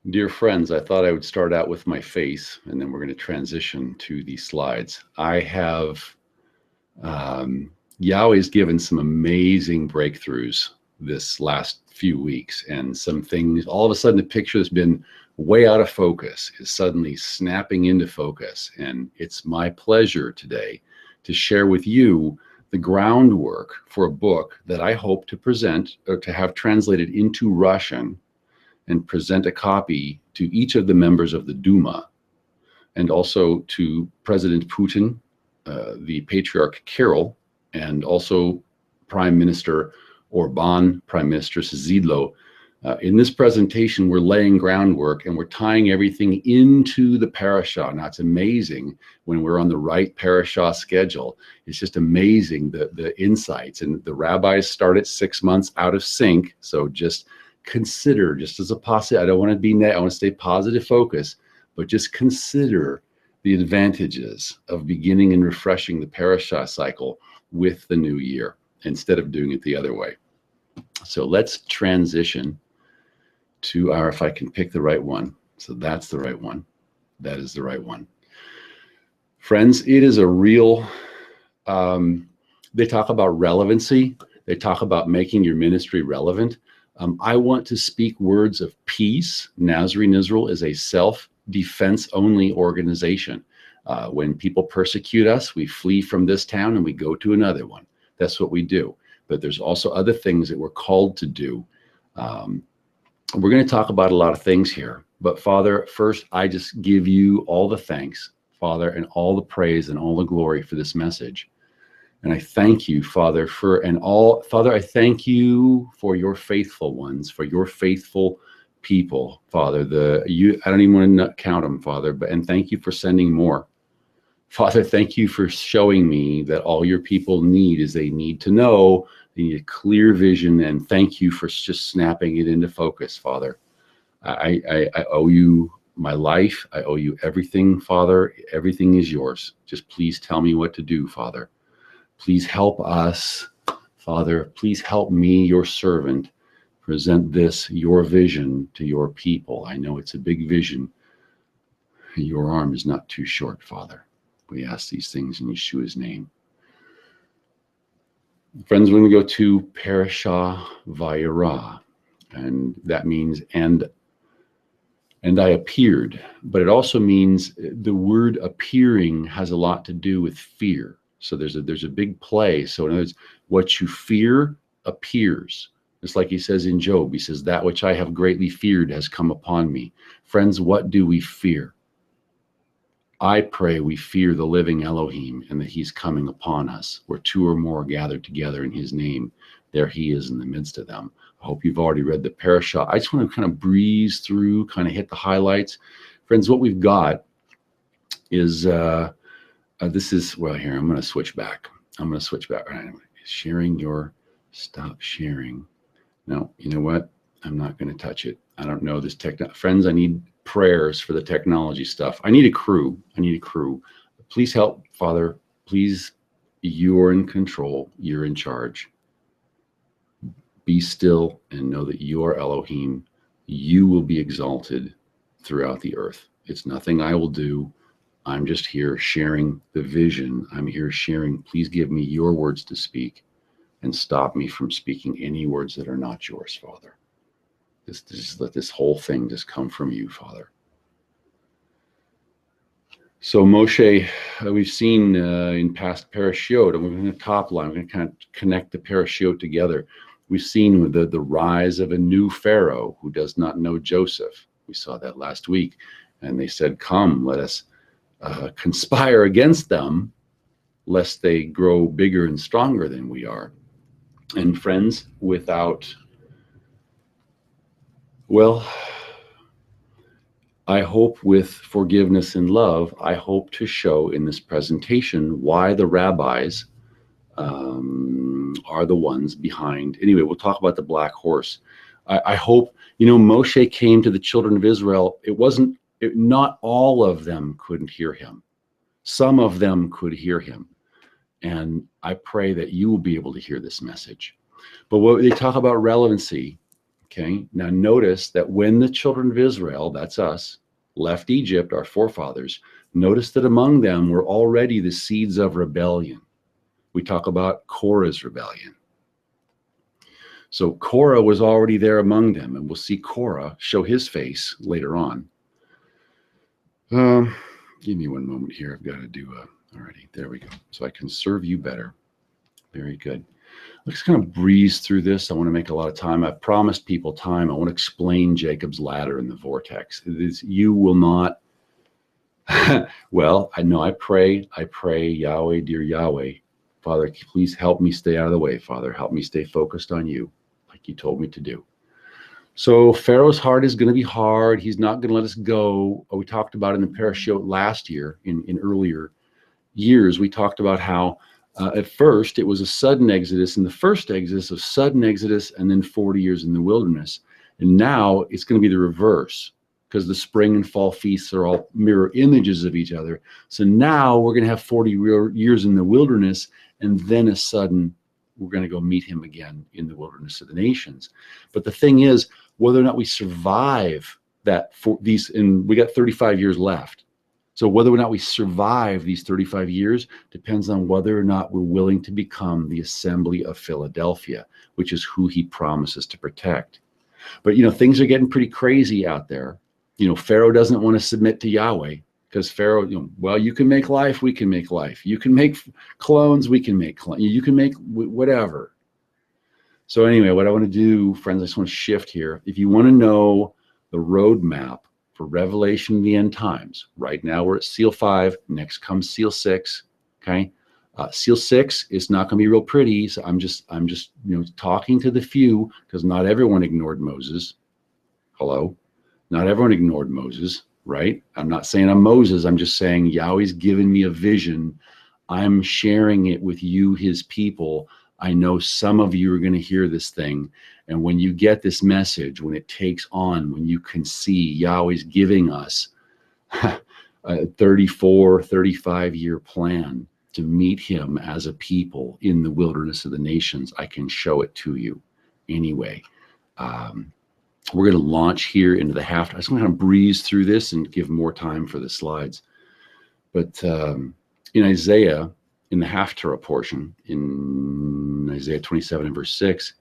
Dear friends, I thought I would start out with my face, and then we're going to transition to the slides. I have Yahweh's given some amazing breakthroughs this last few weeks, and some things, all of a sudden, the picture that's been way out of focus is suddenly snapping into focus. And it's my pleasure today to share with you the groundwork for a book that I hope to present or to have translated into Russian and present a copy to each of the members of the Duma and also to President Putin, the Patriarch Kirill, and also Prime Minister Orban, Prime Minister Zidlo. In this presentation, we're laying groundwork and we're tying everything into the Parasha. Now, it's amazing when we're on the right Parasha schedule. It's just amazing the insights. And the rabbis start at 6 months out of sync. So just consider, just as a possibility, I don't want to be I want to stay positive focus, but just consider the advantages of beginning and refreshing the Parasha cycle with the new year instead of doing it the other way. So let's transition to our, if I can pick the right one. So that's the right one. That is the right one. Friends, it is a real, they talk about relevancy. They talk about making your ministry relevant. I want to speak words of peace. Nazarene Israel is a self-defense only organization. When people persecute us, we flee from this town and we go to another one. That's what we do. But there's also other things that we're called to do. We're going to talk about a lot of things here. But Father, first, I just give you all the thanks, Father, and all the praise and all the glory for this message. And I thank you, Father, Father, I thank you for your faithful ones, for your faithful people, Father. I don't even want to count them, Father, and thank you for sending more. Father, thank you for showing me that all your people need is they need to know, they need a clear vision, and thank you for just snapping it into focus, Father. I owe you my life. I owe you everything, Father. Everything is yours. Just please tell me what to do, Father. Please help us, Father. Please help me, your servant, present this, your vision, to your people. I know it's a big vision. Your arm is not too short, Father. We ask these things in Yeshua's name. Friends, we're going to go to Parasha Vayeira, and that means and I appeared, but it also means the word appearing has a lot to do with fear. So there's a big play. So in other words, what you fear appears. Just like he says in Job, he says, that which I have greatly feared has come upon me. Friends, what do we fear? I pray we fear the living Elohim and that he's coming upon us. Where two or more are gathered together in his name, there he is in the midst of them. I hope you've already read the Parasha. I just want to kind of breeze through, kind of hit the highlights. Friends, what we've got is, this is, well, here, I'm going to switch back. Right, sharing your, stop sharing. No, you know what? I'm not going to touch it. I don't know this friends, I need prayers for the technology stuff. I need a crew. Please help, Father. Please, you're in control. You're in charge. Be still and know that you are Elohim. You will be exalted throughout the earth. It's nothing I will do. I'm just here sharing the vision. I'm here sharing. Please give me your words to speak and stop me from speaking any words that are not yours, Father. Just let this whole thing just come from you, Father. So Moshe, we've seen in past parashiot, and we're in the top line, we're going to kind of connect the parashiot together. We've seen the rise of a new Pharaoh who does not know Joseph. We saw that last week. And they said, come, let us conspire against them, lest they grow bigger and stronger than we are. And friends, I hope with forgiveness and love, I hope to show in this presentation why the rabbis are the ones behind. Anyway, we'll talk about the black horse. I hope, Moshe came to the children of Israel. Not all of them couldn't hear him. Some of them could hear him. And I pray that you will be able to hear this message. But what they talk about relevancy, Okay, now notice that when the children of Israel, that's us, left Egypt, our forefathers, notice that among them were already the seeds of rebellion. We talk about Korah's rebellion. So Korah was already there among them, and we'll see Korah show his face later on. Give me one moment here. I've got to do alrighty, there we go. So I can serve you better. Very good. Let's kind of breeze through this. I want to make a lot of time. I've promised people time. I want to explain Jacob's ladder and the vortex. You will not, well, I know I pray, Yahweh, dear Yahweh, Father, please help me stay out of the way, Father. Help me stay focused on you, like you told me to do. So Pharaoh's heart is going to be hard. He's not going to let us go. We talked about in the Parasha last year, in earlier years, we talked about how at first it was a sudden exodus, and the first exodus of sudden exodus, and then 40 years in the wilderness. And now it's going to be the reverse, because the spring and fall feasts are all mirror images of each other. So now we're going to have 40 years in the wilderness, and then a sudden we're going to go meet him again in the wilderness of the nations. But the thing is, whether or not we survive that for these, and we got 35 years left. So whether or not we survive these 35 years depends on whether or not we're willing to become the assembly of Philadelphia, which is who he promises to protect. But, things are getting pretty crazy out there. Pharaoh doesn't want to submit to Yahweh, because Pharaoh, well, you can make life, we can make life. You can make clones, we can make clones. You can make whatever. So anyway, what I want to do, friends, I just want to shift here. If you want to know the roadmap for Revelation of the end times, right now we're at seal 5. Next comes seal 6. Okay, seal 6 is not going to be real pretty. So I'm just talking to the few, because not everyone ignored Moses. Hello, not everyone ignored Moses, right? I'm not saying I'm Moses. I'm just saying Yahweh's given me a vision. I'm sharing it with you, his people. I know some of you are going to hear this thing. And when you get this message, when it takes on, when you can see Yahweh's giving us a 34, 35-year plan to meet him as a people in the wilderness of the nations, I can show it to you anyway. We're going to launch here into the half. I just want to breeze through this and give more time for the slides. But in Isaiah, in the Haftarah portion, in Isaiah 27 and verse 6,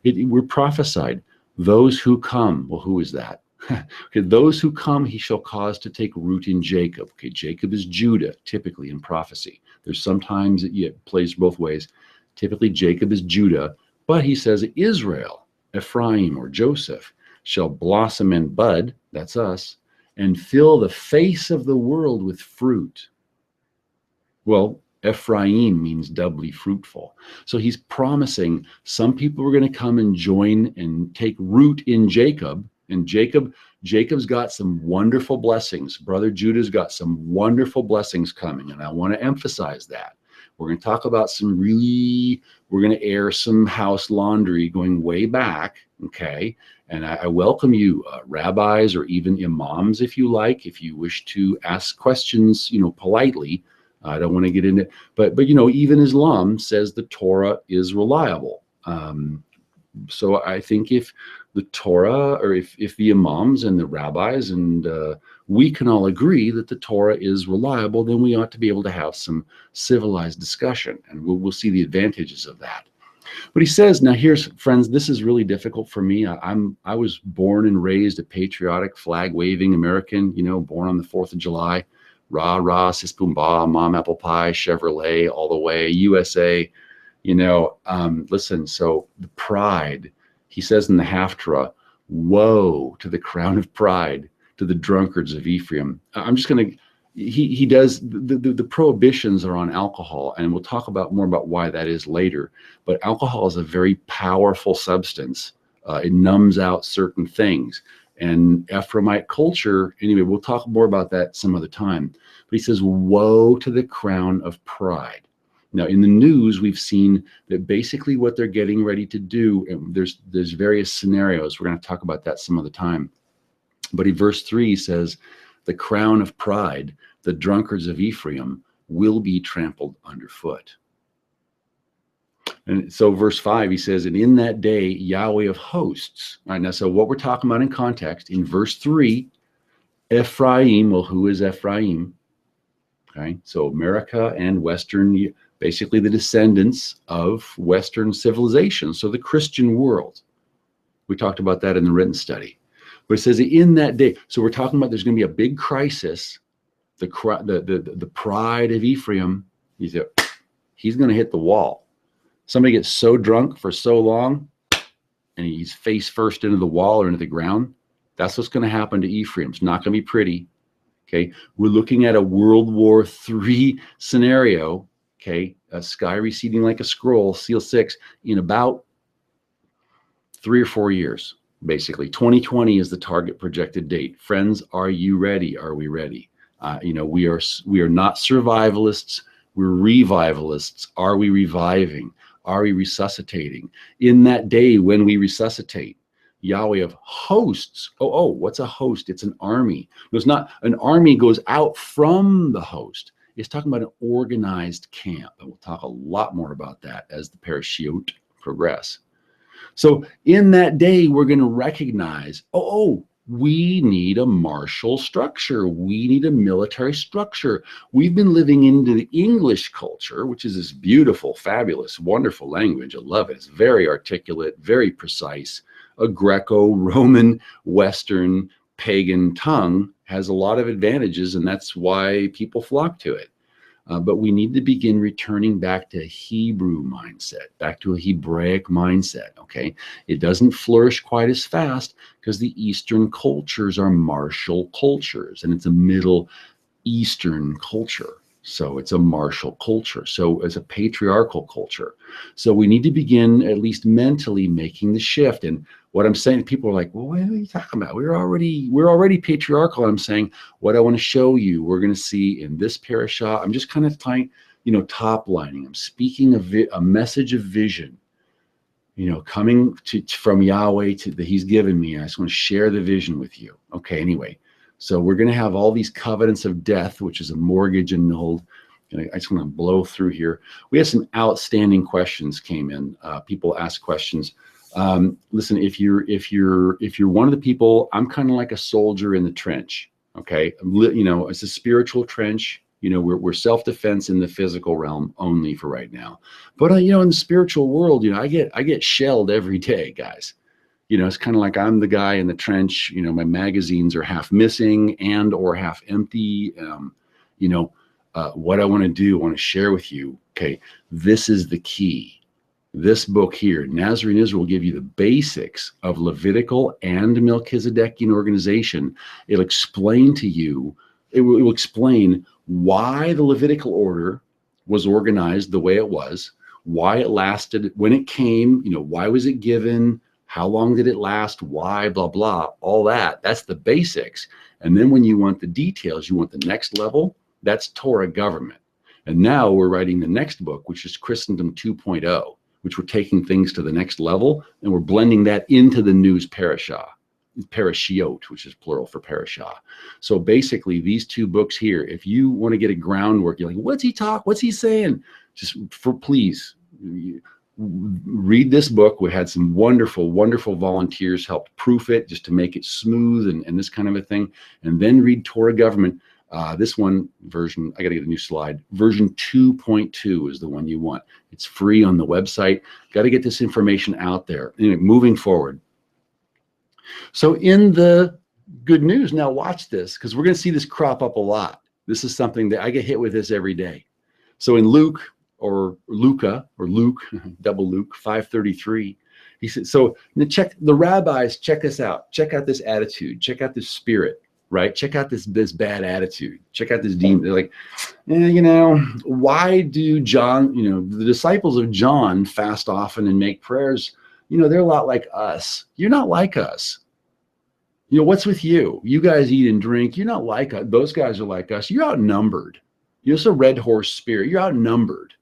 we're prophesied, those who come. Well, who is that? Okay, those who come, he shall cause to take root in Jacob. Okay, Jacob is Judah, typically in prophecy. There's sometimes it plays both ways. Typically, Jacob is Judah, but he says Israel, Ephraim, or Joseph, shall blossom and bud, that's us, and fill the face of the world with fruit. Well, Ephraim means doubly fruitful. So he's promising some people are going to come and join and take root in Jacob. And Jacob's got some wonderful blessings. Brother Judah's got some wonderful blessings coming. And I want to emphasize that. We're going to talk about we're going to air some house laundry going way back. Okay. And I welcome you, rabbis or even imams, if you like, if you wish to ask questions, politely. I don't want to get into, but even Islam says the Torah is reliable. So I think if the Torah, or if the imams and the rabbis and we can all agree that the Torah is reliable, then we ought to be able to have some civilized discussion, and we'll see the advantages of that. But he says, now here's, friends, this is really difficult for me. I was born and raised a patriotic, flag-waving American, born on the 4th of July. Rah, rah, sis boom bah, mom, apple pie, Chevrolet, all the way, USA. Listen, so the pride, he says in the Haftarah, woe to the crown of pride, to the drunkards of Ephraim. I'm just going to, he does, the prohibitions are on alcohol, and we'll talk more about why that is later. But alcohol is a very powerful substance. It numbs out certain things. And Ephraimite culture, anyway, we'll talk more about that some other time. But he says, woe to the crown of pride. Now, in the news, we've seen that basically what they're getting ready to do, and there's various scenarios. We're going to talk about that some other time. But in verse 3 says, the crown of pride, the drunkards of Ephraim, will be trampled underfoot. And so verse 5, he says, and in that day, Yahweh of hosts. All right, now, so what we're talking about in context, in verse 3, Ephraim, well, who is Ephraim? Okay, so America and Western, basically the descendants of Western civilization, so the Christian world. We talked about that in the written study. But it says in that day, so we're talking about there's going to be a big crisis. The pride of Ephraim, he's going to hit the wall. Somebody gets so drunk for so long, and he's face first into the wall or into the ground. That's what's going to happen to Ephraim. It's not going to be pretty. Okay, we're looking at a World War III scenario. Okay, a sky receding like a scroll, seal 6, in about 3 or 4 years. Basically, 2020 is the target projected date. Friends, are you ready? Are we ready? We are not survivalists. We're revivalists. Are we reviving? Are we resuscitating? In that day when we resuscitate, Yahweh of hosts. What's a host? It's an army. It's not an army goes out from the host. It's talking about an organized camp. And we'll talk a lot more about that as the parashiot progress. So in that day, we're going to recognize, we need a martial structure. We need a military structure. We've been living into the English culture, which is this beautiful, fabulous, wonderful language. I love it. It's very articulate, very precise. A Greco-Roman, Western, pagan tongue has a lot of advantages, and that's why people flock to it. But we need to begin returning back to a Hebrew mindset, back to a Hebraic mindset, okay? It doesn't flourish quite as fast because the Eastern cultures are martial cultures, and it's a Middle Eastern culture. So it's a martial culture. So it's a patriarchal culture. So we need to begin at least mentally making the shift. And what I'm saying, people are like, well, what are you talking about? We're already patriarchal. I'm saying what I want to show you, we're going to see in this parasha. I'm just kind of top lining. I'm speaking a message of vision, coming from Yahweh that he's given me. I just want to share the vision with you. Okay, anyway. So we're going to have all these covenants of death, which is a mortgage annulled. And I just want to blow through here. We had some outstanding questions came in. People ask questions. Listen, if you're one of the people, I'm kind of like a soldier in the trench. Okay, it's a spiritual trench. We're self-defense in the physical realm only for right now. But in the spiritual world, I get shelled every day, guys. It's kind of like I'm the guy in the trench. My magazines are half missing and or half empty. What I want to do, I want to share with you. Okay, this is the key. This book here, Nazarene Israel, will give you the basics of Levitical and Melchizedekian organization. It'll explain to you, it will explain why the Levitical order was organized the way it was, why it lasted, when it came, why was it given, how long did it last? Why? Blah, blah, all that. That's the basics. And then when you want the details, you want the next level, that's Torah government. And now we're writing the next book, which is Christendom 2.0, which we're taking things to the next level, and we're blending that into the news parasha, parashiot, which is plural for parasha. So basically, these two books here, if you want to get a groundwork, you're like, what's he saying? Just please, read this book. We had some wonderful, wonderful volunteers help proof it just to make it smooth and this kind of a thing. And then read Torah Government. This one version, I got to get a new slide. Version 2.2 is the one you want. It's free on the website. Got to get this information out there. Anyway, moving forward. So in the good news, now watch this, because we're going to see this crop up a lot. This is something that I get hit with this every day. So in Luke, or Luca, or Luke, double Luke, 5:33. He said, so check the rabbis, check this out. Check out this attitude. Check out this spirit, right? Check out this bad attitude. Check out this demon. They're like, why do John, the disciples of John fast often and make prayers? They're a lot like us. You're not like us. What's with you? You guys eat and drink. You're not like us. Those guys are like us. You're outnumbered. It's a red horse spirit. You're outnumbered.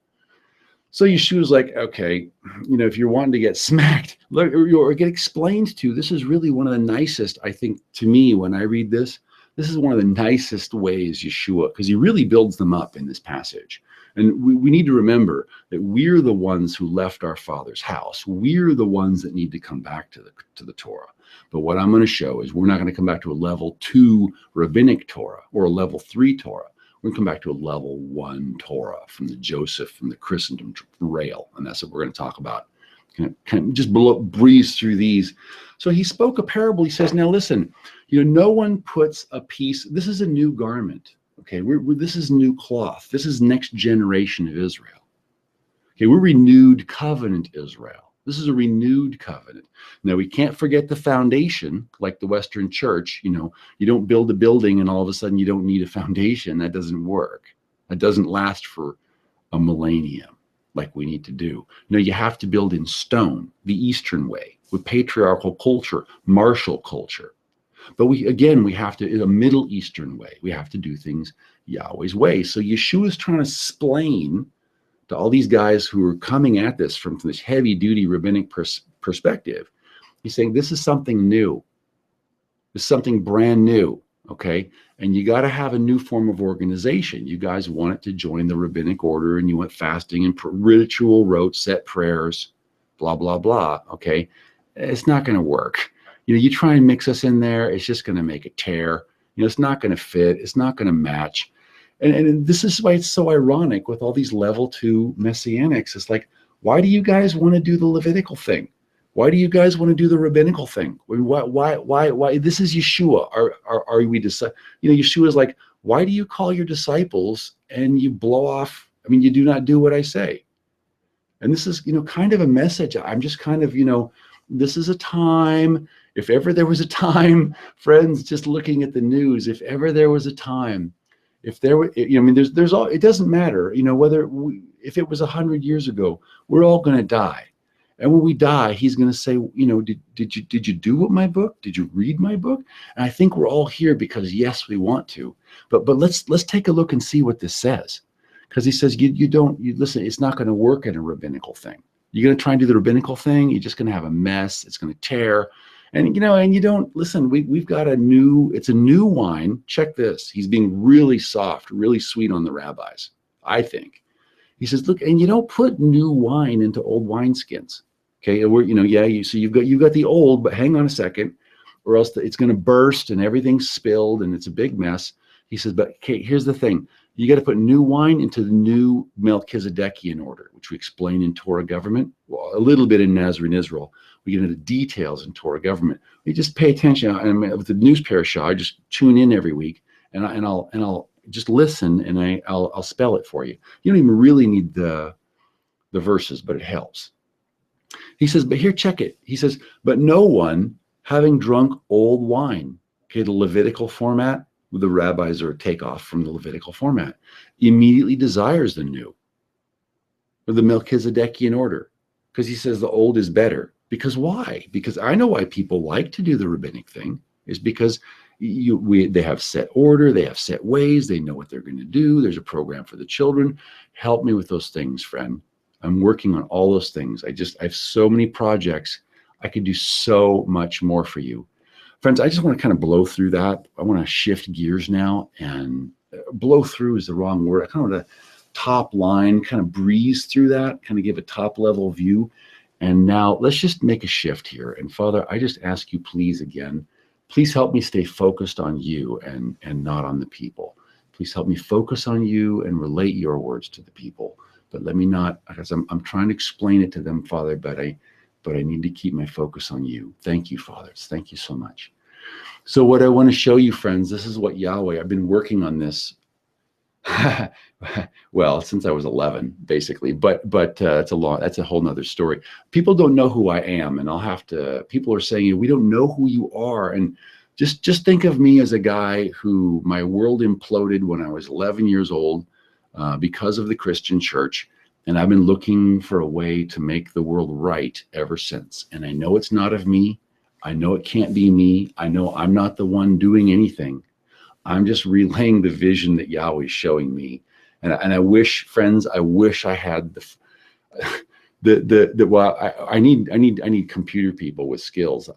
So Yeshua's like, okay, if you're wanting to get smacked or get explained to, this is really one of the nicest, I think, to me, when I read this is one of the nicest ways Yeshua, because he really builds them up in this passage. And we need to remember that we're the ones who left our Father's house. We're the ones that need to come back to the Torah. But what I'm going to show is we're not going to come back to a level 2 rabbinic Torah or a level 3 Torah. We're going to come back to a level 1 Torah from the Christendom rail. And that's what we're going to talk about. Kind of just breeze through these. So he spoke a parable. He says, now listen, no one puts a piece, this is a new garment. Okay, this is new cloth. This is next generation of Israel. Okay, we're renewed covenant Israel. This is a renewed covenant. Now, we can't forget the foundation, like the Western church. You don't build a building and all of a sudden you don't need a foundation. That doesn't work. That doesn't last for a millennium like we need to do. No, you have to build in stone, the Eastern way, with patriarchal culture, martial culture. But we have to, in a Middle Eastern way, we have to do things Yahweh's way. So Yeshua is trying to explain to all these guys who are coming at this from this heavy-duty rabbinic perspective. He's saying this is something new. This is something brand new, okay? And you got to have a new form of organization. You guys wanted to join the rabbinic order, and you went fasting and ritual, wrote set prayers, blah, blah, blah, okay? It's not going to work. You try and mix us in there, it's just going to make a tear. It's not going to fit. It's not going to match. And this is why it's so ironic with all these level 2 messianics. It's like, why do you guys want to do the Levitical thing? Why do you guys want to do the rabbinical thing? Why? This is Yeshua. Are we Yeshua is like, why do you call your disciples and you blow off? You do not do what I say. And this is, kind of a message. I'm just kind of, this is a time. If ever there was a time, friends, just looking at the news, if ever there was a time, if there were, there's all, it doesn't matter, if it was 100 years ago, we're all going to die. And when we die, he's going to say, did you do what my book? Did you read my book? And I think we're all here because yes, we want to, but let's take a look and see what this says. Because he says, you listen, it's not going to work in a rabbinical thing. You're going to try and do the rabbinical thing. You're just going to have a mess. It's going to tear. And, and you don't listen. We've got it's a new wine. Check this. He's being really soft, really sweet on the rabbis, I think. He says, look, and you don't put new wine into old wineskins. Okay. So you've got the old, but hang on a second, or else it's going to burst and everything's spilled and it's a big mess. He says, but okay, here's the thing. You got to put new wine into the new Melchizedekian order, which we explain in Torah government, well, a little bit in Nazarene Israel. We get into details in Torah government. We just pay attention. With the news Parasha, I just tune in every week, and I'll just listen, and I'll spell it for you. You don't even really need the verses, but it helps. He says, but here, check it. He says, but no one having drunk old wine, okay, the Levitical format, the rabbis are a takeoff from the Levitical format, immediately desires the new, or the Melchizedekian order, because he says the old is better. Because why? Because I know why people like to do the rabbinic thing, is because they have set order, they have set ways, they know what they're going to do. There's a program for the children. Help me with those things, friend. I'm working on all those things. I have so many projects. I could do so much more for you. Friends, I just want to kind of blow through that. I want to shift gears now, and blow through is the wrong word. I kind of want to top line, kind of breeze through that, kind of give a top level view. And now let's just make a shift here. And Father, I just ask you, please, again, please help me stay focused on you and not on the people. Please help me focus on you and relate your words to the people. But let me not, because I'm trying to explain it to them, Father, but I need to keep my focus on you. Thank you, Father. Thank you so much. So what I want to show you, friends, this is what Yahweh, I've been working on this, well, since I was 11, basically, but that's a whole nother story. People don't know who I am, and people are saying, we don't know who you are. And just think of me as a guy who my world imploded when I was 11 years old because of the Christian church. And I've been looking for a way to make the world right ever since. And I know it's not of me. I know it can't be me. I know I'm not the one doing anything. I'm just relaying the vision that Yahweh is showing me. And I wish, friends, I had I need computer people with skills.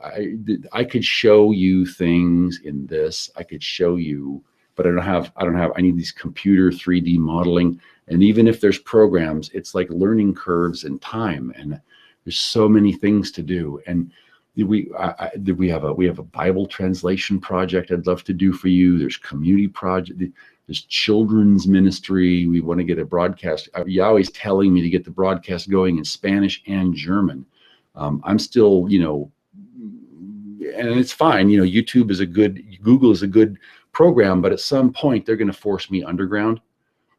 I could show you things in this. I could show you but I need these computer 3D modeling. And even if there's programs, it's like learning curves and time. And there's so many things to do. And we have a Bible translation project I'd love to do for you. There's community project. There's children's ministry. We want to get a broadcast. Yahweh's telling me to get the broadcast going in Spanish and German. I'm still, and it's fine. YouTube is Google is a good program, but at some point they're going to force me underground.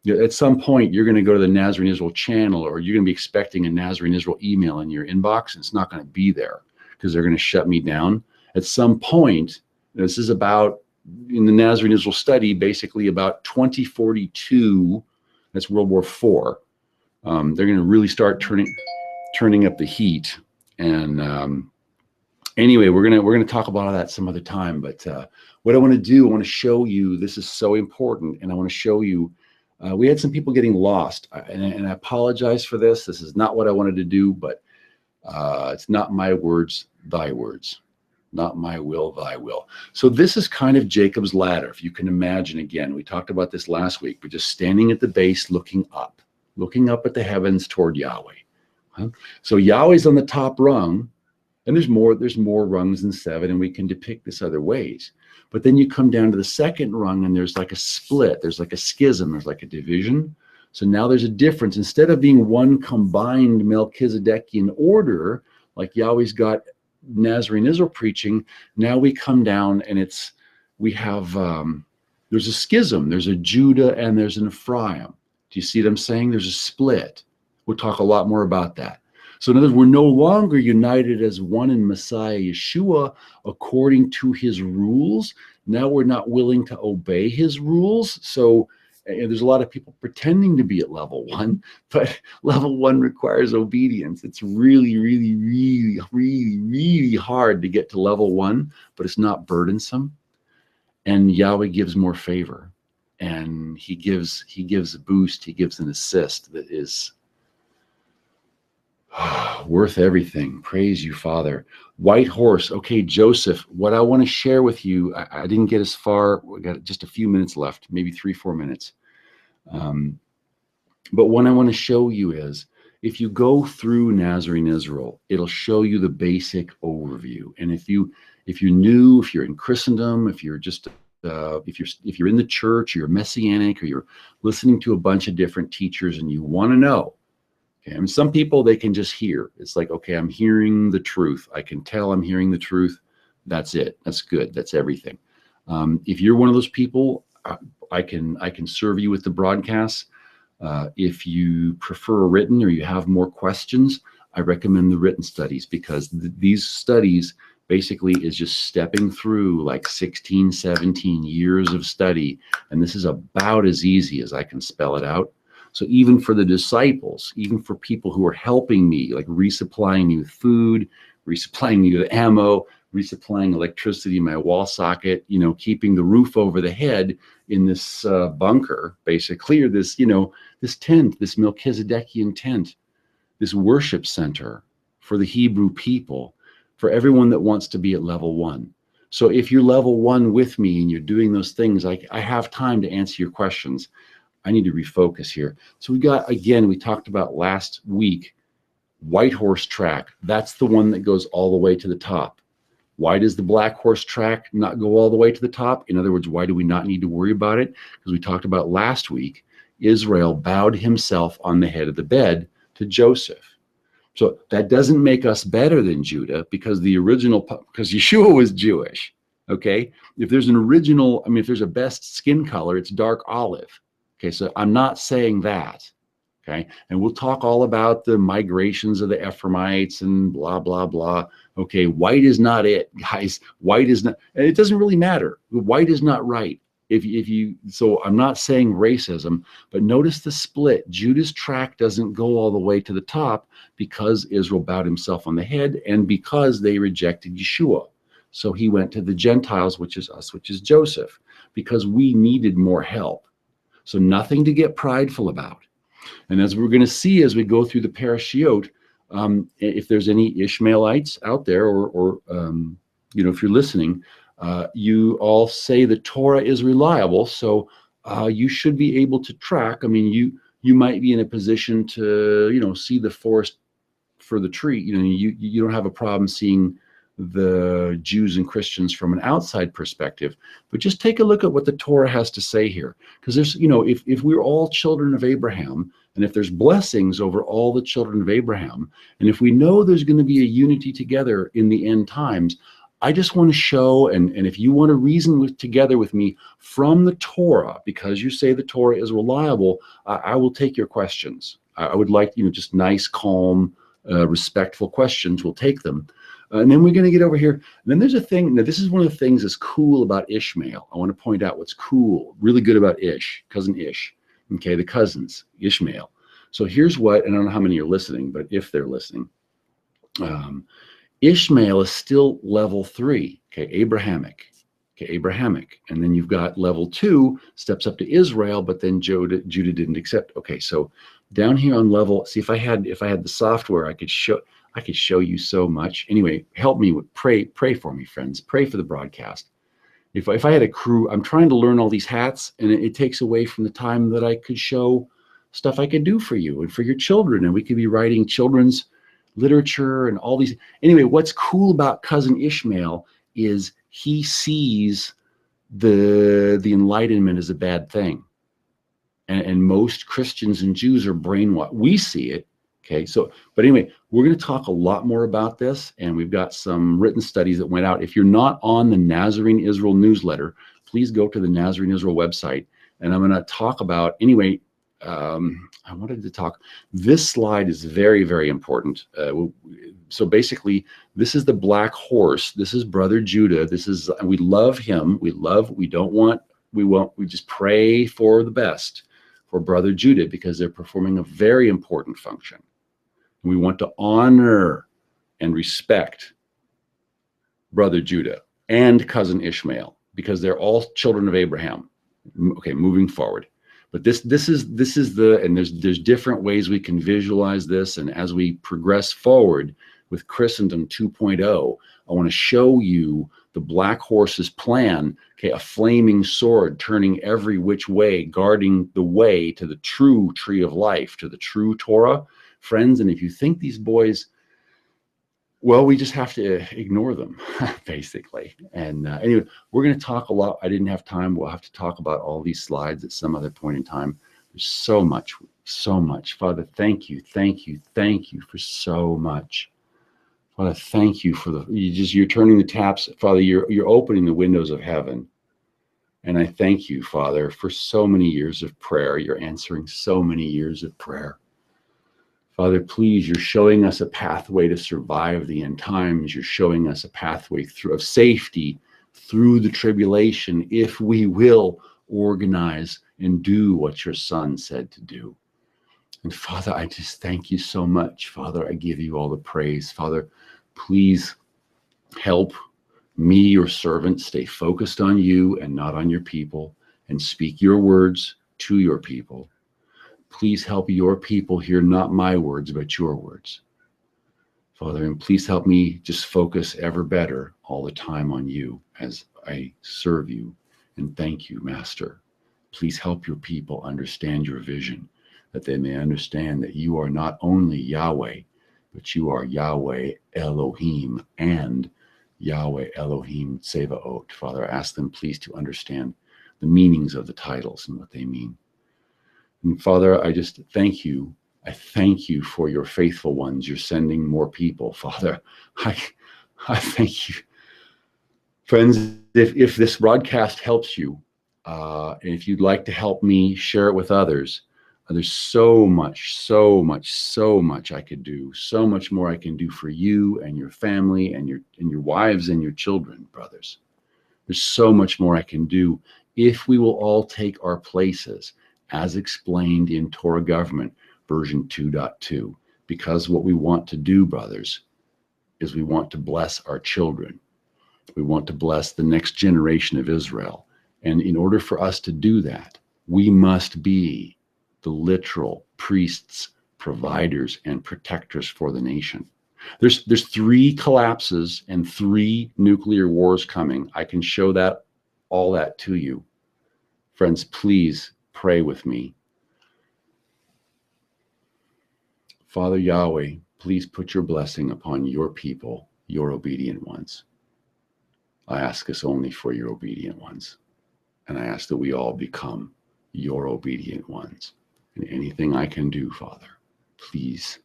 At some point you're going to go to the Nazarene Israel channel, or you're going to be expecting a Nazarene Israel email in your inbox, and it's not going to be there because they're going to shut me down. At some point, this is about, in the Nazarene Israel study, basically about 2042, that's World War IV. They're going to really start turning up the heat. And anyway, we're gonna talk about all that some other time. But what I want to do, I want to show you, this is so important, and I want to show you. We had some people getting lost, and I apologize for this. This is not what I wanted to do, but it's not my words, thy words. Not my will, thy will. So this is kind of Jacob's ladder, if you can imagine. Again, we talked about this last week. We're just standing at the base, looking up at the heavens toward Yahweh. So Yahweh's on the top rung, and there's more rungs than 7, and we can depict this other ways. But then you come down to the second rung, and there's like a split, there's like a schism, there's like a division. So now there's a difference. Instead of being one combined Melchizedekian order, like Yahweh's got Nazarene Israel preaching, now we come down, and there's a schism. There's a Judah and there's an Ephraim. Do you see what I'm saying? There's a split. We'll talk a lot more about that. So in other words, we're no longer united as one in Messiah Yeshua according to his rules. Now we're not willing to obey his rules. So there's a lot of people pretending to be at level 1, but level 1 requires obedience. It's really, really, really, really, really hard to get to level 1, but it's not burdensome. And Yahweh gives more favor, and he gives a boost. He gives an assist that is worth everything. Praise you, Father. White horse. Okay, Joseph, what I want to share with you, I didn't get as far. We got just a few minutes left, maybe 3-4 minutes. But what I want to show you is, if you go through Nazarene Israel, it'll show you the basic overview. And if you're new, if you're in Christendom, if you're just if you're in the church, you're Messianic, or you're listening to a bunch of different teachers and you want to know. Okay, I mean, some people, they can just hear. It's like, okay, I'm hearing the truth. I can tell I'm hearing the truth. That's it. That's good. That's everything. If you're one of those people, I can serve you with the broadcasts. If you prefer a written, or you have more questions, I recommend the written studies, because these studies basically is just stepping through like 16, 17 years of study. And this is about as easy as I can spell it out. So even for the disciples, even for people who are helping me, like resupplying me with food, resupplying me with ammo, resupplying electricity in my wall socket, keeping the roof over the head in this bunker, basically, or this, this tent, this Melchizedekian tent, this worship center for the Hebrew people, for everyone that wants to be at level 1. So if you're level 1 with me and you're doing those things, I have time to answer your questions. I need to refocus here. So we talked about last week, white horse track. That's the one that goes all the way to the top. Why does the black horse track not go all the way to the top? In other words, why do we not need to worry about it? Because we talked about last week, Israel bowed himself on the head of the bed to Joseph. So that doesn't make us better than Judah, because because Yeshua was Jewish. Okay. If there's if there's a best skin color, it's dark olive. Okay. So I'm not saying that. Okay. And we'll talk all about the migrations of the Ephraimites and blah, blah, blah. Okay. White is not it, guys. White is not, and it doesn't really matter. White is not right. So I'm not saying racism, but notice the split. Judah's track doesn't go all the way to the top because Israel bowed himself on the head and because they rejected Yeshua. So he went to the Gentiles, which is us, which is Joseph, because we needed more help. So nothing to get prideful about. And as we're going to see as we go through the Parashiot, if there's any Ishmaelites out there, or if you're listening, You all say the Torah is reliable, so you should be able to track. I mean, you might be in a position to, see the forest for the tree. You don't have a problem seeing the Jews and Christians from an outside perspective, but just take a look at what the Torah has to say here. Because there's, if we're all children of Abraham, and if there's blessings over all the children of Abraham, and if we know there's going to be a unity together in the end times, I just want to show, and if you want to reason together with me from the Torah, because you say the Torah is reliable, I will take your questions. I would like, just nice, calm, respectful questions. We'll take them. And then we're going to get over here. And then there's a thing. Now, this is one of the things that's cool about Ishmael. I want to point out what's cool, really good about cousin Ish. Okay, the cousins, Ishmael. So here's what, and I don't know how many are listening, but if they're listening, Ishmael is still level 3. Okay, Abrahamic. And then you've got level 2 steps up to Israel, but then Judah didn't accept. Okay, so down here on level, see, if I had the software, I could show you so much. Anyway, help me with pray for me, friends. Pray for the broadcast. If I had a crew, I'm trying to learn all these hats, and it takes away from the time that I could show stuff I could do for you and for your children, and we could be writing children's literature and all these. Anyway, what's cool about cousin Ishmael is he sees the Enlightenment as a bad thing, and most Christians and Jews are brainwashed. We see it. Okay, so, but anyway, we're going to talk a lot more about this, and we've got some written studies that went out. If you're not on the Nazarene Israel newsletter, please go to the Nazarene Israel website, and I'm going to talk about, anyway, I wanted to talk, this slide is very, very important. So basically, this is the black horse. This is Brother Judah. We love him. We just pray for the best for Brother Judah, because they're performing a very important function. We want to honor and respect Brother Judah and cousin Ishmael, because they're all children of Abraham. Okay, moving forward. But this is and there's different ways we can visualize this. And as we progress forward with Christendom 2.0, I want to show you the black horse's plan. Okay, a flaming sword turning every which way, guarding the way to the true tree of life, to the true Torah. Friends, and if you think these boys, well, we just have to ignore them, basically. And anyway, we're going to talk a lot. I didn't have time. We'll have to talk about all these slides at some other point in time. There's so much. Father, thank you for so much. Father, thank you for you're turning the taps. Father, you're opening the windows of heaven. And I thank you, Father, for so many years of prayer. You're answering so many years of prayer. Father, please, you're showing us a pathway to survive the end times. You're showing us a pathway of safety through the tribulation, if we will organize and do what your Son said to do. And Father, I just thank you so much. Father, I give you all the praise. Father, please help me, your servant, stay focused on you and not on your people, and speak your words to your people. Please help your people hear not my words, but your words. Father, and please help me just focus ever better all the time on you as I serve you. And thank you, Master. Please help your people understand your vision, that they may understand that you are not only Yahweh, but you are Yahweh Elohim and Yahweh Elohim Tsevaot. Father, I ask them please to understand the meanings of the titles and what they mean. And Father, I just thank you. I thank you for your faithful ones. You're sending more people, Father. I thank you. Friends, if this broadcast helps you, and if you'd like to help me share it with others, there's so much I could do, so much more I can do for you and your family and your wives and your children, brothers. There's so much more I can do if we will all take our places, as explained in Torah Government version 2.2, because what we want to do, brothers, is we want to bless our children. We want to bless the next generation of Israel. And in order for us to do that, we must be the literal priests, providers, and protectors for the nation. There's 3 collapses and 3 nuclear wars coming. I can show that, all that to you. Friends, please pray with me. Father Yahweh, please put your blessing upon your people, your obedient ones. I ask this only for your obedient ones. And I ask that we all become your obedient ones. And anything I can do, Father, please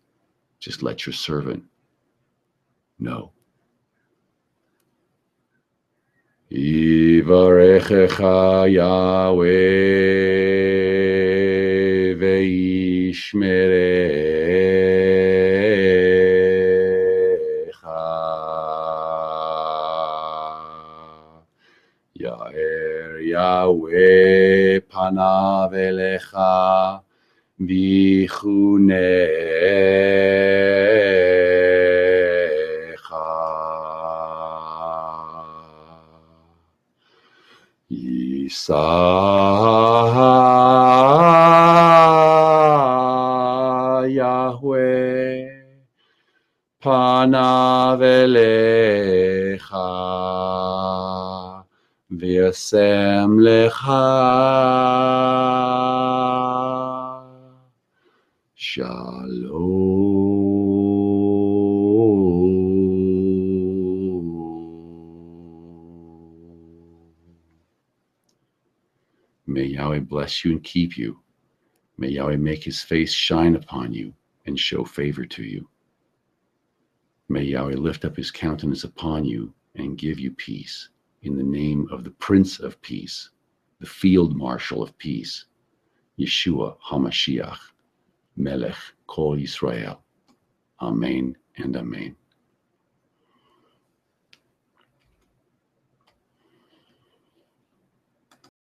just let your servant know. Yivarechecha Yahweh ve'yishmerecha. Ya'er Yahweh panav elecha vichunecha. Yisa Yahweh panav elecha v'yasem lecha shalom. May Yahweh bless you and keep you. May Yahweh make his face shine upon you and show favor to you. May Yahweh lift up his countenance upon you and give you peace. In the name of the Prince of Peace, the Field Marshal of Peace, Yeshua HaMashiach, Melech Kol Yisrael. Amen and amen.